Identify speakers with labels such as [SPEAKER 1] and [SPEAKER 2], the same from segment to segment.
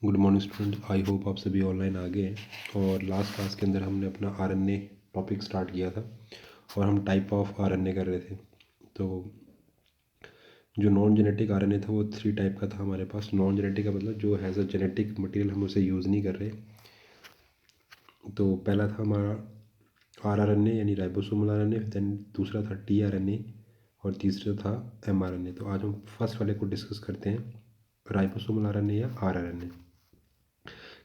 [SPEAKER 1] Good morning student, I hope आप सभी online आ गए हैं। और लास्ट क्लास के अंदर हमने अपना आरएनए टॉपिक स्टार्ट किया था और हम टाइप ऑफ आरएनए कर रहे थे। तो जो नॉन जेनेटिक आरएनए था वो 3 टाइप का था हमारे पास। नॉन जेनेटिक का मतलब जो हैज़ अ जेनेटिक मटेरियल, हम उसे यूज़ नहीं कर रहे। तो पहला था हमारा आरआरएनए यानी राइबोसोमल आरएनए, देन दूसरा था टीआरएनए और तीसरा था एमआरएनए। तो आज हम फर्स्ट वाले को डिस्कस करते हैं, राइबोसोमल आरएनए या आरआरएनए।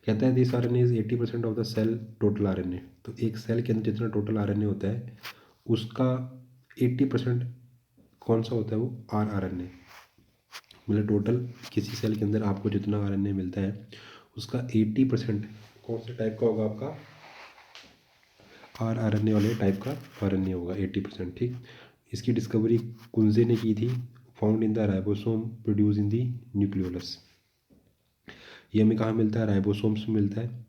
[SPEAKER 1] कहता है this RNA is 80% of the cell total RNA. तो एक सेल के अंदर जितना टोटल आरएनए होता है उसका 80% कौन सा होता है? वो आरआरएनए। मतलब टोटल किसी सेल के अंदर आपको जितना आरएनए मिलता है उसका 80% कौन से टाइप का होगा? आपका आरआरएनए वाले टाइप का आरएनए होगा 80%। ठीक, इसकी डिस्कवरी कुंजे ने की थी। Found in the ribosome produce in the nucleolus. ये हमें कहाँ मिलता है? राइबोसोम्स में मिलता है।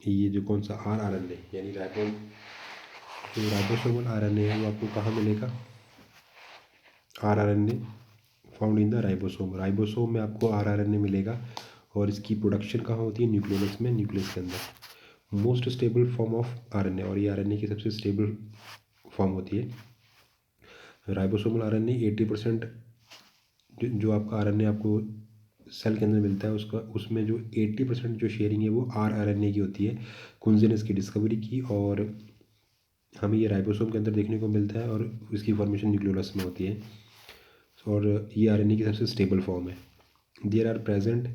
[SPEAKER 1] ये जो कौन सा आरआरएनए यानी जो राइबोसोमल आरएनए है वो आपको कहाँ मिलेगा? RRNA found in the ribosome. Ribosome में आपको आरआरएनए मिलेगा और इसकी प्रोडक्शन कहाँ होती है? न्यूक्लियोलस में, न्यूक्लियस के अंदर। Most stable form of RNA, और ये आरएनए की सबसे स्टेबल फॉर्म होती है। राइबोसोमल आरएनए 80% जो आपका आरएनए आपको सेल के अंदर मिलता है उसका, उसमें जो 80% जो शेयरिंग है वो आरआरएनए की होती है। कुंजे ने इसकी डिस्कवरी की और हमें ये राइबोसोम के अंदर देखने को मिलता है और इसकी फॉर्मेशन न्यूक्लियोलस में होती है। और ये आरएनए की सबसे स्टेबल फॉर्म है। There are present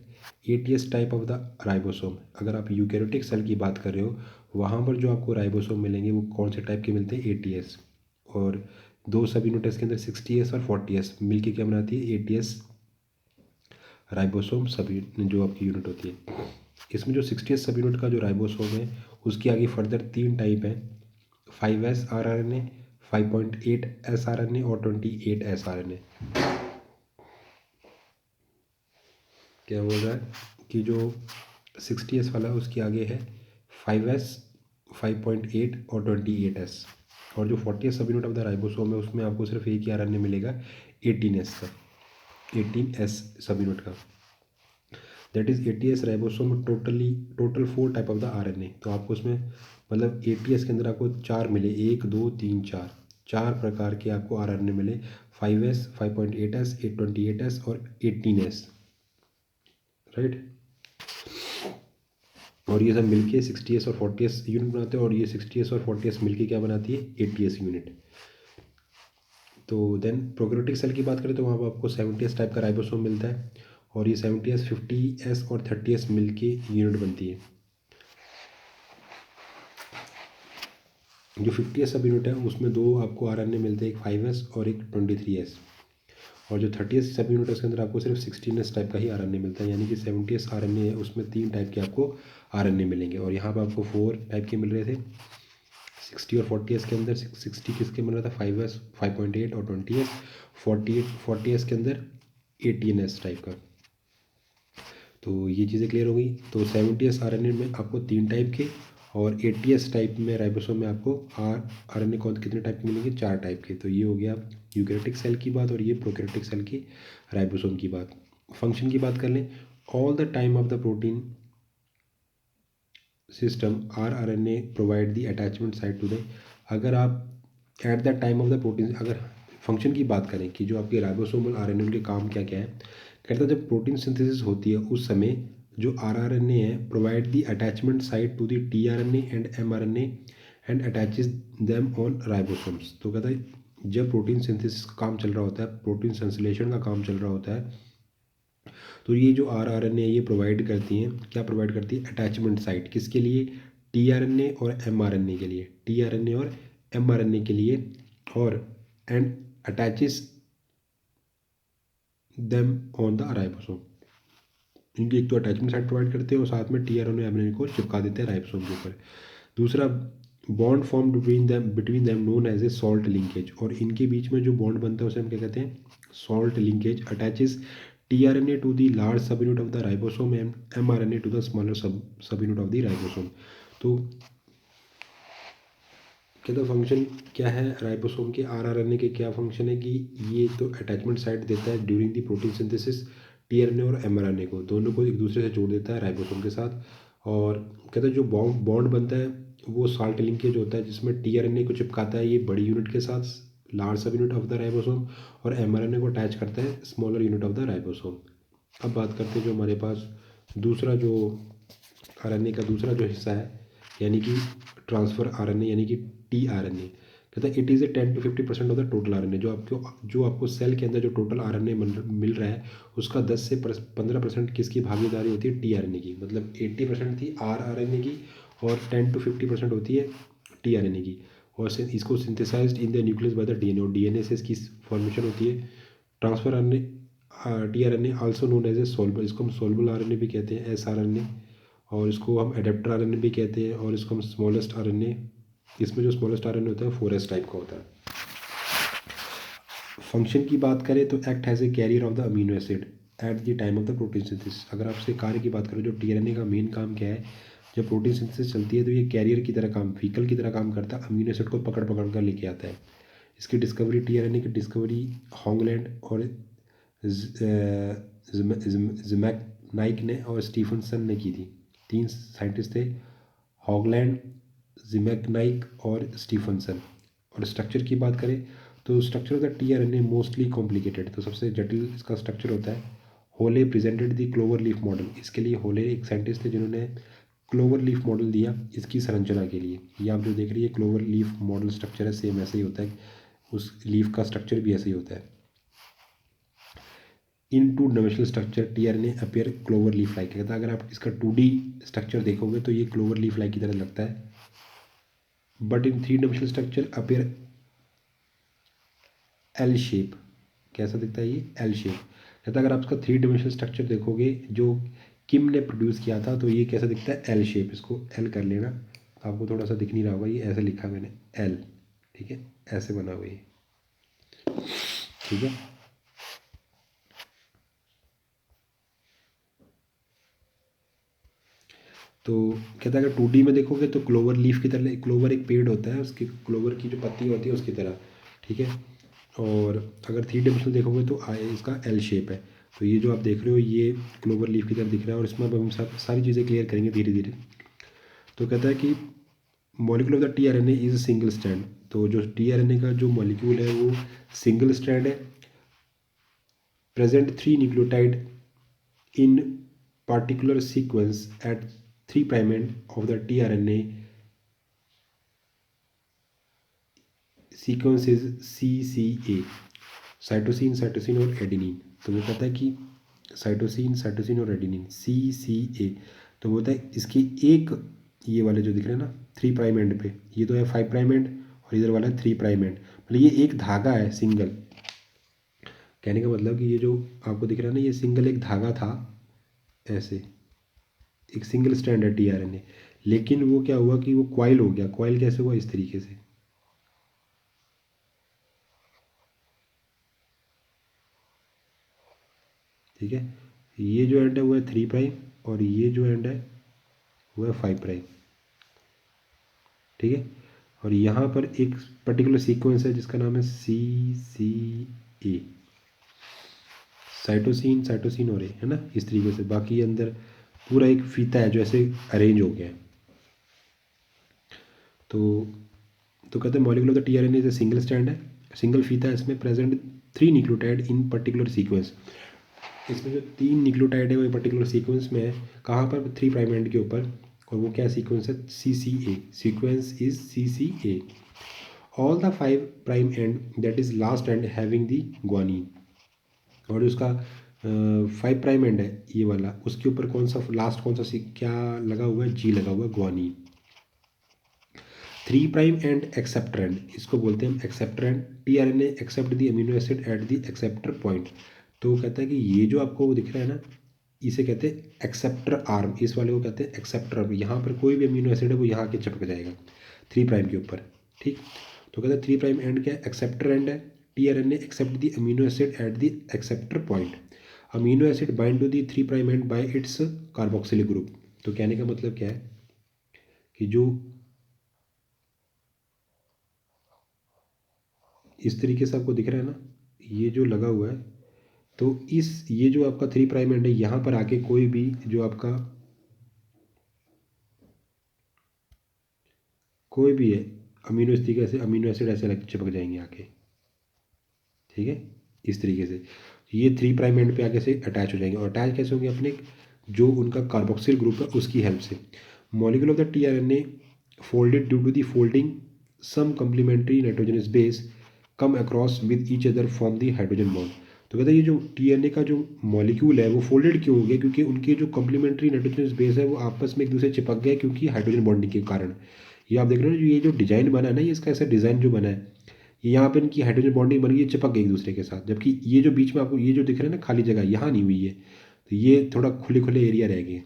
[SPEAKER 1] 80s type of the ribosome. अगर आप यूकैरियोटिक सेल की बात कर रहे हो वहाँ पर जो आपको राइबोसोम मिलेंगे वो कौन से टाइप के मिलते हैं? 80s। और दो सब यूनिट्स के अंदर 60s और 40s मिलके क्या बनाती है? 80s राइबोसोम सब जो आपकी यूनिट होती है। इसमें जो 60s सब यूनिट का जो राइबोसोम है उसकी आगे फर्दर 3 टाइप हैं: 5s आरआरएनए, 5.8 एस आरएनए और 28 एस आरएनए। क्या बोल रहा है कि जो 60s वाला है उसके आगे है 5s, 5.8 और 28s। और जो 40s सब यूनिट ऑफ द राइबोसोम है उसमें आपको सिर्फ एक ही आरएनए मिलेगा 18s का, 18s सब यूनिट का। That is 80s ribosome total 4 type of the RNA. तो आपको उसमें मतलब 80s के अंदर आपको 4 मिले, 1 2 3 4, 4 प्रकार के आपको आरएनए मिले। 5s, 5.8s, 828s और 18s, राइट। और ये सब मिलके 60s और 40s यूनिट बनाते हैं और ये 60s और 40s मिलके क्या बनाती है? 80s unit. तो देन प्रोकैरियोटिक सेल की बात करें तो वहाँ पर आपको 70s टाइप का राइबोसोम मिलता है और ये 70s, 50s और 30s मिलके यूनिट बनती है। जो 50s सब यूनिट है उसमें दो आपको आरएनए मिलते हैं, एक 5s और एक 23s। और जो 30s सब यूनिट है उसके अंदर आपको सिर्फ 16s टाइप का ही आरएनए मिलता है, यानी कि 70s आरएनए है उसमें 3 टाइप के आपको आरएनए मिलेंगे। और यहाँ पर आपको 4 टाइप के मिल रहे थे 60 और 40s के अंदर। 60 किसके मिल रहा था? 5s, 5.8 और 20s। 40s के अंदर 18s टाइप का। तो ये चीज़ें क्लियर हो गई। तो 70s आरएनए में आपको 3 टाइप के और 80s टाइप में राइबोसोम में आपको आरएनए कौन कितने टाइप के मिलेंगे? 4 टाइप के। तो ये हो गया यूकैरियोटिक सेल की बात और ये प्रोकैरियोटिक सेल की राइबोसोम की बात। फंक्शन की बात कर लें, all the time of the protein system rRNA provide the attachment site to the. अगर आप at the time of the protein, अगर फंक्शन की बात करें कि जो आपके राइबोसोमल आरएनए उनके काम क्या क्या है, कहता है जब प्रोटीन सिंथेसिस होती है उस समय जो आरआरएनए है provide the attachment site to the tRNA and mRNA and attaches them on ribosomes. तो कहता है जब प्रोटीन सिंथेसिस का काम चल रहा होता है, प्रोटीन संश्लेषण का काम चल रहा होता है, तो ये जो आरआरएनए ये प्रोवाइड करती हैं, क्या प्रोवाइड करती है? Attachment site. किसके लिए? टीआरएनए और एमआरएनए के लिए, टीआरएनए और एमआरएनए के लिए। और and attaches them on the ribosome. इनकी एक तो अटैचमेंट साइट प्रोवाइड करते हैं और साथ में टीआरएनए एमआरएनए को चिपका देते हैं राइबोसोम के ऊपर। दूसरा, bond form between them known as a salt linkage. और इनके बीच में जो बॉन्ड बनता है उसे हम क्या कहते हैं? Salt linkage. Attaches tRNA to the large subunit of the ribosome and mRNA to the smaller subunit of the ribosome। तो क्या तो फंक्शन क्या है राइबोसोम के? आरआरएनए के क्या फंक्शन है कि ये तो अटैचमेंट साइट देता है during the protein synthesis tRNA और एमआरएनए को, दोनों को एक दूसरे से जोड़ देता है राइबोसोम के साथ। और कहते हैं जो बॉन्ड बनता है वो साल्ट लिंकेज होता है, जिसमें टीआरएनए को चिपकाता है ये बड़ी यूनिट के साथ, large subunit of the ribosome, और एमआरएनए को अटैच करता है smaller unit of the ribosome. अब बात करते हैं जो हमारे पास दूसरा जो आरएनए का दूसरा जो हिस्सा है, यानी कि ट्रांसफ़र आरएनए यानी कि टीआरएनए। कहता है it is a 10 to 50% of the total RNA. जो आपको सेल के अंदर जो टोटल आरएनए मिल रहा है उसका 10 से 15% किसकी भागीदारी होती है, टीआरएनए की। मतलब 80% थी आरएनए की और 10 to 50% होती है टीआरएनए की। और इसको synthesised in the nucleus by the DNA, और डीएनए से इसकी फॉर्मेशन होती है। Transfer RNA tRNA also known as a soluble, इसको हम सोलबल आरएनए भी कहते हैं, एसआरएनए, और इसको हम एडेप्टर आरएनए भी कहते हैं, और इसको हम स्मॉलेस्ट आरएनए, इसमें जो स्मॉलेस्ट आरएनए होता है 4s टाइप का होता है। फंक्शन की बात करें तो act has a carrier of the amino acid at the time of the protein synthesis. अगर आपसे कार्य की बात करें, जो टीआरएनए का मेन काम क्या है, जब प्रोटीन सिंथेसिस चलती है तो ये कैरियर की तरह काम, व्हीकल की तरह काम करता है, अमीनो एसिड को पकड़ पकड़ कर लेके आता है। इसकी डिस्कवरी, टीआरएनए की डिस्कवरी हॉगलैंड और ज़िमैकनाइक ने और स्टीफनसन ने की थी। 3 साइंटिस्ट थे, हॉगलैंड, ज़िमैकनाइक और स्टीफनसन। और स्ट्रक्चर की बात करें तो structure of the tRNA mostly complicated, तो सबसे जटिल इसका स्ट्रक्चर होता है। होले presented the clover leaf model, इसके लिए होले एक साइंटिस्ट थे जिन्होंने क्लोवर लीफ मॉडल दिया इसकी संरचना के लिए। ये आप जो देख रही है क्लोवर लीफ मॉडल स्ट्रक्चर है, सेम ऐसे ही होता है, उस लीफ का स्ट्रक्चर भी ऐसे ही होता है। In two dimensional structure tRNA appear clover leaf like, कहता है अगर आप इसका 2D स्ट्रक्चर देखोगे तो ये क्लोवर लीफ लाइक की तरह लगता है। But in 3 dimensional structure appear L shape, कैसा दिखता है ये, एल शेप। कहता है अगर आप इसका 3 डायमेंशनल स्ट्रक्चर देखोगे जो किम ने प्रोड्यूस किया था तो ये कैसा दिखता है, एल शेप। इसको एल कर लेना, आपको थोड़ा सा दिख नहीं रहा होगा, ये ऐसे लिखा मैंने एल, ठीक है, ऐसे बना हुआ ये, ठीक है। तो कहता है अगर 2D में देखोगे तो क्लोवर लीफ की तरह, क्लोवर एक पेड़ होता है, उसकी क्लोवर की जो पत्ती होती है उसकी तरह, ठीक है। और अगर 3 डायमेंशनल देखोगे तो इसका एल शेप है। तो ये जो आप देख रहे हो ये क्लोवर लीफ की तरह दिख रहा है, और इसमें अब हम सारी चीज़ें क्लियर करेंगे धीरे धीरे। तो कहता है कि molecule of the tRNA is single strand, तो जो टीआरएनए का जो मॉलिक्यूल है वो सिंगल स्ट्रैंड है। Present 3 nucleotide in particular sequence at 3' end of the tRNA sequence is CCA, cytosine, cytosine और एडेनिन। तो वो कहता है कि साइटोसिन, साइटोसिन और एडेनिन CCA, तो वो होता है इसकी एक, ये वाले जो दिख रहे हैं ना 3' एंड पे, ये तो है 5' एंड और इधर वाला है 3' एंड, मतलब ये एक धागा है सिंगल। कहने का मतलब कि ये जो आपको दिख रहा है ना ये सिंगल एक धागा था, ऐसे एक सिंगल स्ट्रैंड है टीआरएनए, लेकिन वो क्या हुआ कि वो क्वाइल हो गया। क्वाइल कैसे हुआ, इस तरीके से, ठीक है। ये जो एंड है वो है 3' और ये जो एंड है वो है 5', ठीक है। और यहाँ पर एक पर्टिकुलर सीक्वेंस है जिसका नाम है CCA, साइटोसिन, साइटोसिन और ए, है ना, इस तरीके से। बाकी अंदर पूरा एक फीता है जो ऐसे अरेंज हो गया है। तो कहते हैं molecule of the tRNA is a single strand है, सिंगल फीता है, इसमें प्रेजेंट 3 न्यूक्लियोटाइड इन पर्टिकुलर सीक्वेंस। इसमें जो 3 न्यूक्लियोटाइड है वो पर्टिकुलर सीक्वेंस में है, कहाँ पर, 3' एंड के ऊपर। और वो क्या सीक्वेंस है, CCA, sequence is CCA। All the 5' and that is last and having the guanine, और उसका 5' एंड है ये वाला, उसके ऊपर कौन सा लास्ट, कौन सा क्या लगा हुआ है, G लगा हुआ है, ग्वानिन। 3' एंड एक्सेप्टर एंड, इसको बोलते हैं हम acceptor end. TRNA accept the amino acid at the acceptor point. तो कहता है कि ये जो आपको दिख रहा है ना, इसे कहते हैं एक्सेप्टर आर्म, इस वाले को कहते हैं एक्सेप्टर आर्म। यहाँ पर कोई भी अमीनो एसिड है वो यहाँ के चिपक जाएगा 3' के ऊपर, ठीक। तो कहते हैं 3' एंड क्या है, एक्सेप्टर एंड है। TRNA accept the amino acid at the acceptor point. Amino acid bind to the 3' end by its carboxylic group. तो कहने का मतलब क्या है कि जो इस तरीके से आपको दिख रहा है ना, ये जो लगा हुआ है तो इस ये जो आपका 3 प्राइम एंड है, यहाँ पर आके कोई भी जो आपका कोई भी है अमीनो इस तरीके से अमीनो एसिड ऐसे लग चिपक जाएंगे आके, ठीक है, इस तरीके से ये 3 प्राइम एंड पे आके से अटैच हो जाएंगे। और अटैच कैसे होंगे? अपने जो उनका कार्बोक्सिल ग्रुप है उसकी हेल्प से। Molecule of the tRNA folded due to the folding some complementary nitrogenous base come across with each other form the hydrogen bond. तो कहते हैं ये जो टीएनए का जो मॉलिक्यूल है वो फोल्डेड क्यों हो गया? क्योंकि उनके जो कम्प्लीमेंट्री नाइट्रोजनस बेस है वो आपस में एक दूसरे चिपक गए क्योंकि हाइड्रोजन बॉन्डिंग के कारण। ये आप देख रहे हो जो ये जो डिजाइन बना है ना, ये इसका ऐसा डिजाइन जो बना है, ये यहाँ पे इनकी हाइड्रोजन बॉन्डिंग बन गई, ये चिपक गई एक दूसरे के साथ। जबकि ये जो बीच में आपको ये जो दिख रहा है ना खाली जगह, यहाँ नहीं हुई है, तो ये थोड़ा खुले खुले एरिया रह गए,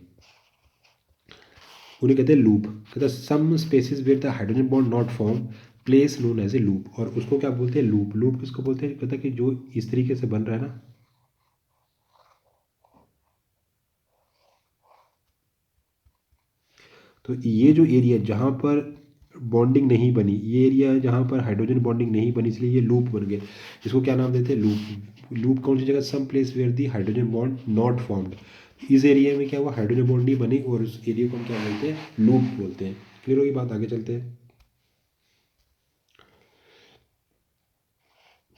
[SPEAKER 1] उन्हें कहते हैं लूप। कहते हैं some spaces where the hydrogen bond not form place known as a loop. और उसको क्या बोलते हैं? लूप। लूप किसको बोलते हैं? कहता है कि जो इस तरीके से बन रहा है ना, तो ये जो एरिया जहाँ पर बॉन्डिंग नहीं बनी, ये एरिया जहाँ पर हाइड्रोजन बॉन्डिंग नहीं बनी, इसलिए ये लूप बन गए। इसको क्या नाम देते हैं? लूप। लूप कौन सी जगह? Some place where the hydrogen bond not formed. इस एरिया में क्या हुआ? हाइड्रोजन बॉन्ड नहीं बनी और उस एरिया को हम क्या बोलते हैं? लूप बोलते हैं। क्लियर होगी बात? आगे चलते हैं।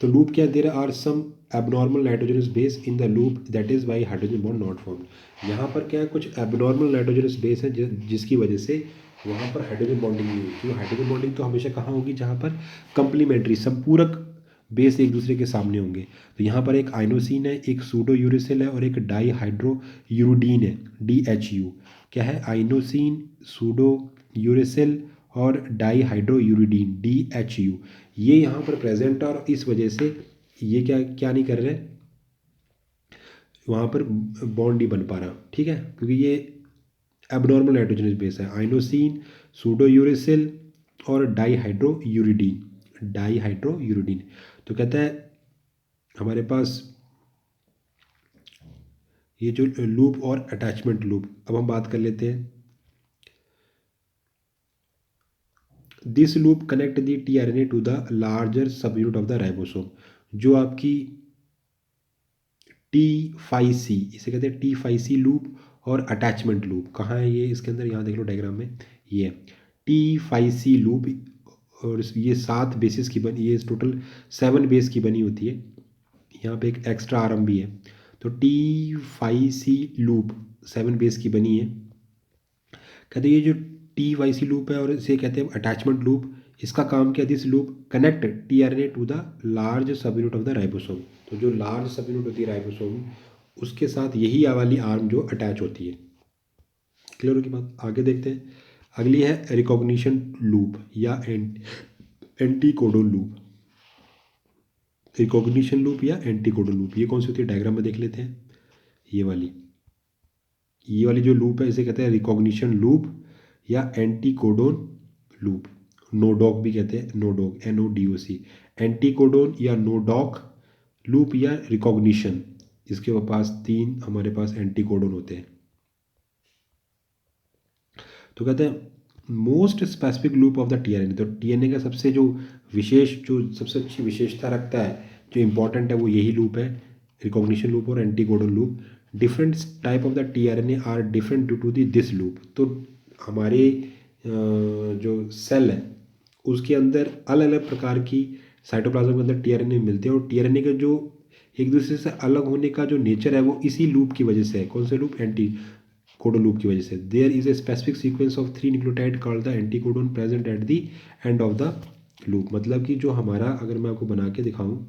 [SPEAKER 1] तो लूप क्या? There are some abnormal nitrogenous base in the loop, that is why hydrogen bond not formed. यहाँ पर क्या है? कुछ एबनॉर्मल नाइट्रोजनस बेस है जिसकी वजह से वहाँ पर हाइड्रोजन बॉन्डिंग नहीं हुई। क्योंकि हाइड्रोजन बॉन्डिंग तो हमेशा कहाँ होगी? जहाँ पर कंप्लीमेंट्री संपूरक बेस एक दूसरे के सामने होंगे। तो यहाँ पर एक आइनोसिन है, एक सूडो यूरेसिल है और एक डाई हाइड्रो यूरोडीन है, DHU। क्या है? आइनोसिन, सूडो यूरेसिल और डाई हाइड्रो यूरिडीन, DHU। ये यहाँ पर प्रेजेंट है और इस वजह से ये क्या क्या नहीं कर रहे, वहाँ पर बॉन्ड नहीं बन पा रहा, ठीक है, क्योंकि ये एबनॉर्मल नाइट्रोजनस बेस है। आइनोसिन, सूडो यूरेसिल और डाई हाइड्रो यूरिडीन। तो कहता है हमारे पास ये जो लूप और अटैचमेंट लूप, अब हम बात कर लेते हैं। This loop connect the tRNA to the larger subunit of the ribosome. जो आपकी T5C, इसे कहते हैं T5C लूप और अटैचमेंट लूप। कहाँ है ये? इसके अंदर यहाँ देख लो डायग्राम में, ये है T5C लूप। और ये 7 बेसिस की बनी, ये टोटल 7 बेस की बनी होती है। यहाँ पे एक एक्स्ट्रा आर्म भी है। तो T5C लूप 7 बेस की बनी है। कहते हैं ये जो T5C लूप है और इसे कहते हैं अटैचमेंट लूप, इसका काम क्या? This loop connect tRNA to the large subunit of the ribosome. तो जो लार्ज सब यूनिट होती है राइबोसोम, उसके साथ यही वाली आर्म जो अटैच होती है। क्लियर होगी बात? आगे देखते हैं। अगली है रिकॉग्निशन लूप या एंटीकोडोन लूप। रिकॉग्निशन लूप या एंटीकोडोन लूप ये कौन सी होती है? डायग्राम में देख लेते हैं। ये वाली जो लूप है इसे कहते हैं रिकॉग्निशन लूप या एंटीकोडोन लूप। नोडॉक भी कहते हैं, नोडॉक, NODOC। एंटीकोडोन या नोडॉक लूप या रिकॉग्निशन, इसके पास 3 हमारे पास एंटीकोडोन होते हैं। तो कहते हैं most specific loop of the tRNA. तो टीआरएनए का सबसे जो विशेष, जो सबसे अच्छी विशेषता रखता है, जो इंपॉर्टेंट है, वो यही लूप है, रिकॉग्निशन लूप और anticodon loop. Different type of the tRNA are different due to this loop. तो हमारे जो सेल है उसके अंदर अलग अलग प्रकार की साइटोप्लाज्म के अंदर टीआरएनए मिलते हैं। और टीआरएनए का जो एक दूसरे से अलग होने का जो नेचर है वो इसी लूप की वजह से है। कौन से लूप? एंटीकोडोन लूप की वजह से। There is a specific sequence of 3 nucleotide called the anticodon present at the end of the loop. मतलब कि जो हमारा, अगर मैं आपको बना के दिखाऊं,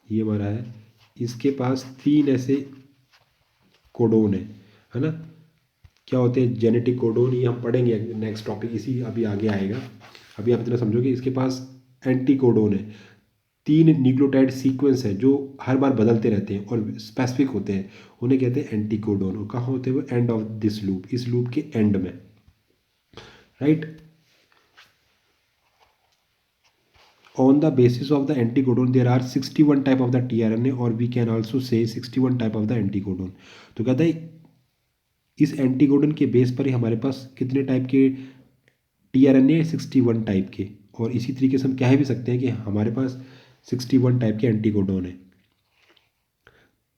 [SPEAKER 1] ये हमारा है, इसके पास 3 ऐसे कोडोन है ना? क्या होते हैं? जेनेटिक कोडोन, ये हम पढ़ेंगे नेक्स्ट टॉपिक, इसी अभी आगे आएगा। अभी आप इतना समझोगे। इसके पास एंटी कोडोन है, 3 न्यूक्लियोटाइड सीक्वेंस है जो हर बार बदलते रहते हैं और स्पेसिफिक होते हैं, उन्हें कहते हैं एंटी कोडोन। और कहाँ होते हैं वो? एंड ऑफ दिस लूप, इस लूप के एंड में, right. On the basis of the anticodon there are 61 type of the tRNA or we can also say 61 type of the anticodon। तो कहता है इस एंटीकोडन के बेस पर ही हमारे पास कितने टाइप के टीआरएनए? 61 टाइप के। और इसी तरीके से हम कह भी सकते हैं कि हमारे पास 61 टाइप के एंटीकोडन है।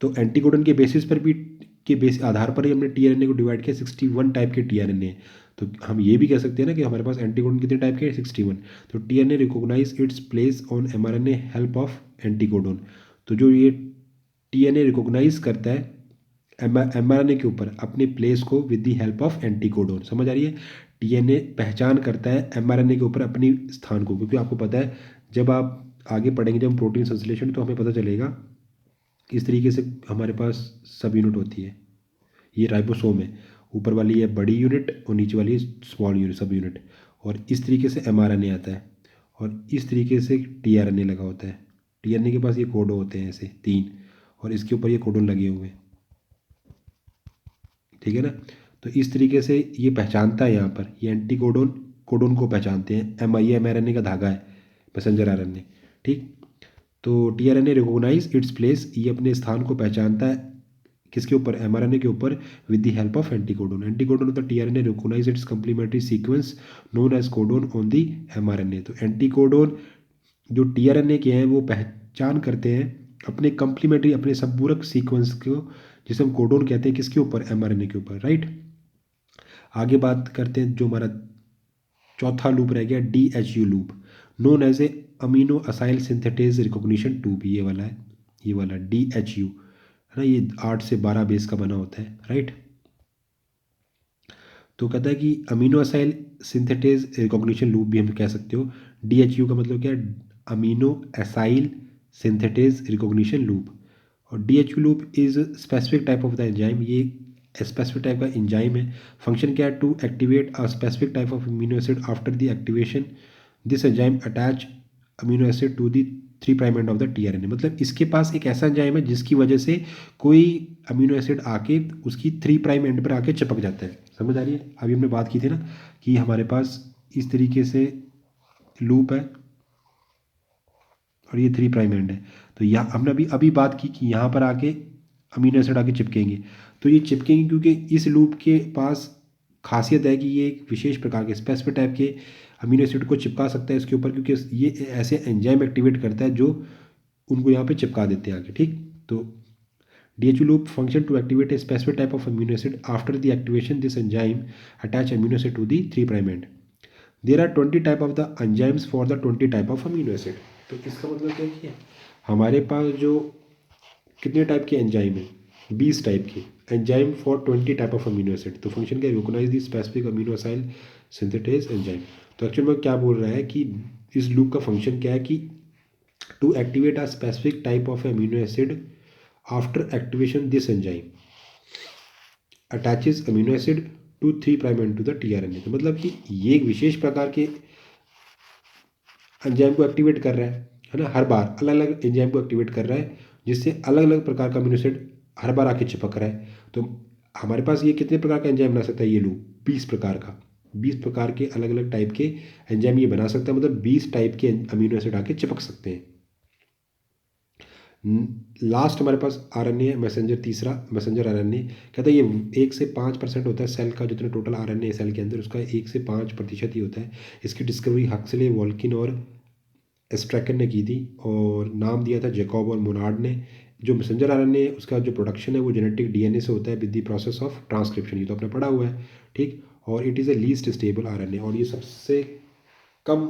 [SPEAKER 1] तो एंटीकोडन के बेसिस पर भी के बेस आधार पर ही हमने टीआरएनए को डिवाइड किया 61 टाइप के टीआरएनए। तो हम ये भी कह सकते हैं ना कि हमारे पास एंटीकोडन कितने टाइप के हैं 61। तो tRNA recognise its place on mRNA help of anticodon. तो जो ये टीएनए रिकॉग्नाइज करता है एमआरएनए के ऊपर अपने प्लेस को विद द हेल्प ऑफ एंटीकोडन। समझ आ रही है? टीएनए पहचान करता है एमआरएनए के ऊपर अपनी स्थान को, क्योंकि आपको पता है जब आप आगे पढ़ेंगे जब प्रोटीन संश्लेषण तो हमें पता चलेगा इस तरीके से हमारे पास सब यूनिट होती है। ये राइबोसोम है, ऊपर वाली है बड़ी यूनिट और नीचे वाली है स्मॉल यूनिट सब यूनिट। और इस तरीके से एमआरएनए आता है और इस तरीके से टीआरएनए लगा होता है। टीआरएनए के पास ये कोडो होते हैं ऐसे 3 और इसके ऊपर ये कोडोन लगे हुए हैं, ठीक है ना। तो इस तरीके से ये पहचानता है, यहाँ पर ये एंटी कोडोन कोडोन को पहचानते हैं। एमआरएनए का धागा है मैसेंजर आरएनए, ठीक। तो टीआरएनए रिकॉग्नाइज इट्स प्लेस, ये अपने स्थान को पहचानता है किसके ऊपर, एमआरएनए के ऊपर with the help of anticodon. Anticodon of the tRNA recognise its complementary sequence known as codon on the mRNA. तो एंटीकोडोन जो टीआरएनए के हैं वो पहचान करते हैं अपने कंप्लीमेंट्री अपने संपूरक सीक्वेंस को, जिसे हम कोडोन कहते हैं, किसके ऊपर, एमआरएनए के ऊपर, राइट। आगे बात करते हैं जो हमारा चौथा लूप रह गया DHU loop, known as a aminoacyl synthetase recognition tube. ये वाला है, ये वाला DHU है ना, ये 8 से 12 बेस का बना होता है, राइट। तो कहता है कि amino acyl synthetase recognition loop भी हम कह सकते हो। DHU का मतलब क्या है, aminoacyl synthetase recognition loop. और DHU loop is specific type of the enzyme, ये स्पेसिफिक टाइप का एंजाइम है। फंक्शन क्या है, to activate a specific type of amino acid after the activation this enzyme attach amino acid to the 3' end of the tRNA. मतलब इसके पास एक ऐसा enzyme है जिसकी वजह से कोई अमीनो एसिड आके उसकी 3' एंड पर आके चिपक जाता है। समझ आ रही है? अभी हमने बात की थी ना कि हमारे पास इस तरीके से लूप है और ये 3' एंड है। तो यहाँ हमने अभी अभी बात की कि यहाँ पर आके अमीनो एसिड आके चिपकेंगे। तो ये चिपकेंगे क्योंकि इस लूप के पास खासियत है कि ये एक विशेष प्रकार के स्पेसिफिक टाइप के अमीनो एसिड को चिपका सकता है इसके ऊपर, क्योंकि ये ऐसे एंजाइम एक्टिवेट करता है जो उनको यहाँ पे चिपका देते हैं आगे, ठीक। तो DHU loop function to activate a specific type of amino acid. After the activation, this enzyme attach amino acid to the 3' end. There are 20 type of the enzymes for the 20 type of amino acid. तो इसका मतलब क्या है, हमारे पास जो कितने type के enzyme हैं, 20 टाइप के enzyme for 20 type of amino acid. तो फंक्शन क्या, recognise the specific aminoacyl synthetase enzyme. तो एक्चुअल में क्या बोल रहा है कि इस लूप का फंक्शन क्या है कि to activate a specific type of amino acid after activation this enzyme attaches amino acid to 3' end to the tRNA. तो मतलब कि ये एक विशेष प्रकार के एंजाइम को एक्टिवेट कर रहा है ना, हर बार अलग अलग एंजाइम को एक्टिवेट कर रहा है जिससे अलग अलग प्रकार का अमीनो एसिड हर बार आके चिपक रहा है। तो हमारे पास ये कितने प्रकार का एंजाइम बना सकता है ये लूप, 20 प्रकार का, 20 प्रकार के अलग अलग टाइप के एंजाइम ये बना सकता है। मतलब 20 टाइप के अमीनो एसिड आके चिपक सकते हैं। लास्ट हमारे पास आरएनए मैसेंजर, तीसरा मैसेंजर आरएनए। कहता है ये 1 से 5% होता है सेल का, जितना टोटल आरएनए सेल के अंदर उसका 1 से 5% ही होता है। इसकी डिस्कवरी हक्सले, वॉल्किन और स्ट्रैकन ने की थी और नाम दिया था जैकब और मोनार्ड ने। जो मैसेंजर आरएनए उसका जो प्रोडक्शन है वो जेनेटिक डीएनए से होता है with the process of transcription, ये तो आपने पढ़ा हुआ है, ठीक। और it is a least stable RNA, और ये सबसे कम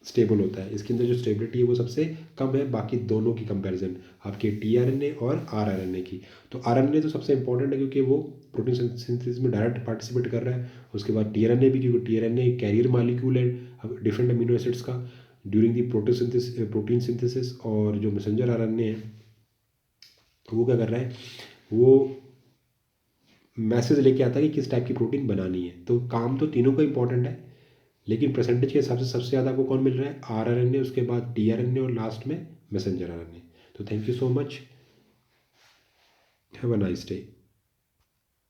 [SPEAKER 1] स्टेबल होता है, इसके अंदर जो स्टेबिलिटी है वो सबसे कम है बाकी दोनों की कंपैरिजन, आपके टीआरएनए और आरआरएनए की। तो आरएनए तो सबसे इंपॉर्टेंट है क्योंकि वो प्रोटीन सिंथेसिस में डायरेक्ट पार्टिसिपेट कर रहा है। उसके बाद टीआरएनए भी, क्योंकि टीआरएनए कैरियर मालिक्यूल है डिफरेंट अमीनो एसिड्स का ड्यूरिंग दी प्रोटीन सिंथेसिस। और जो मैसेंजर आरएनए है वो क्या कर रहा है, वो मैसेज लेके आता है कि किस टाइप की प्रोटीन बनानी है। तो काम तो तीनों का इंपॉर्टेंट है, लेकिन परसेंटेज के हिसाब से सबसे ज़्यादा आपको कौन मिल रहा है, आरआरएनए, उसके बाद टीआरएनए और लास्ट में मैसेंजर आरएनए। तो thank you so much, have a nice day.